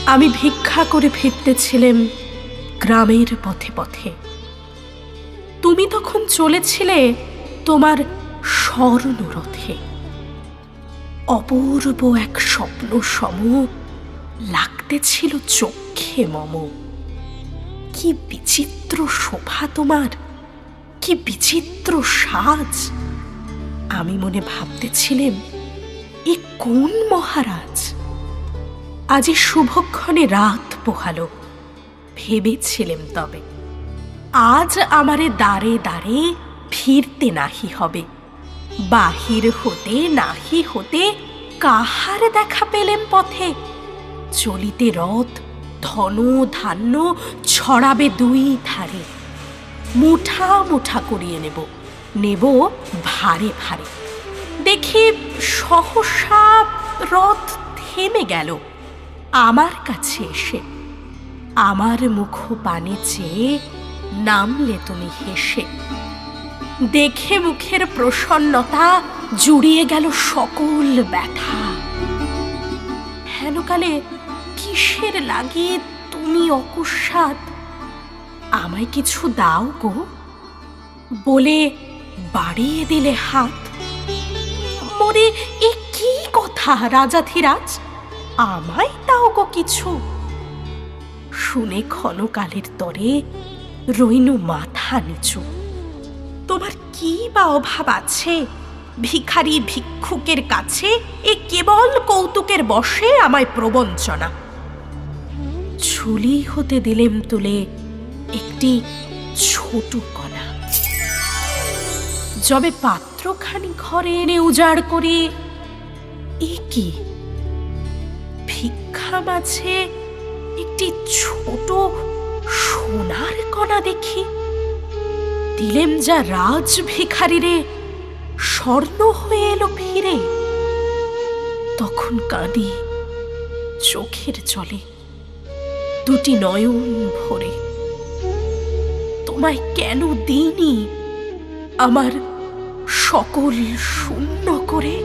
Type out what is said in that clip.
আমি ভিক্ষা করে ফিরতেছিলাম গ্রামের পথে পথে। তুমি তখন চলেছিলে তোমার স্বর্ণরথে। অপূর্ব এক স্বপ্ন সম লাগতেছিল চক্ষে মম। কি বিচিত্র শোভা তোমার, কি বিচিত্র সাজ! আমি মনে ভাবতেছিলাম, এ কোন মহারাজ? আজি শুভক্ষণে রাত পোহালো। ভেবেছিলাম তবে আজ আমারে দ্বারে দ্বারে ফিরতে নাহি হবে। বাহির হতে নাহি হতে কাহার দেখা পেলেম পথে। চলিতে রথ ধন ধান্য ছড়াবে দুই ধারে। মুঠা মুঠা করিয়ে নেব, নেব ভারে ভারে। দেখি সহসা রথ থেমে গেল আমার কাছে এসে। আমার মুখ পানে চেয়ে নামলে তুমি হেসে। দেখে মুখের প্রসন্নতা জুড়িয়ে গেল সকল ব্যথা। হেনকালে কিসের লাগি তুমি অকস্মাৎ আমায় কিছু দাও গো বলে বাড়িয়ে দিলে হাত। মোরে এ কি কথা রাজাধিরাজ, আমায় দাও গো কিছু? শুনে ক্ষণকালের তরে রইনু মাথা নিচু। তোমার কি বা অভাব আছে ভিখারি ভিক্ষুকের কাছে? এ কেবল কৌতুকের বশে আমায় প্রবঞ্চনা। ঝুলি হতে দিলেম তুলে একটি ছোট কণা। যবে পাত্রখানি ঘরে এনে উজাড় করি, এ কি ভিক্ষা মাঝে একটি ছোট সোনার কণা দেখি। দিলেম যা রাজ ভিখারিরে, স্বর্ণ হয়ে এলো ফিরে। তখন কাঁদি চোখের জলে, দুটি নয়ন ভরে। তোমায় কেন দিইনি আমার সকল শূন্য করে?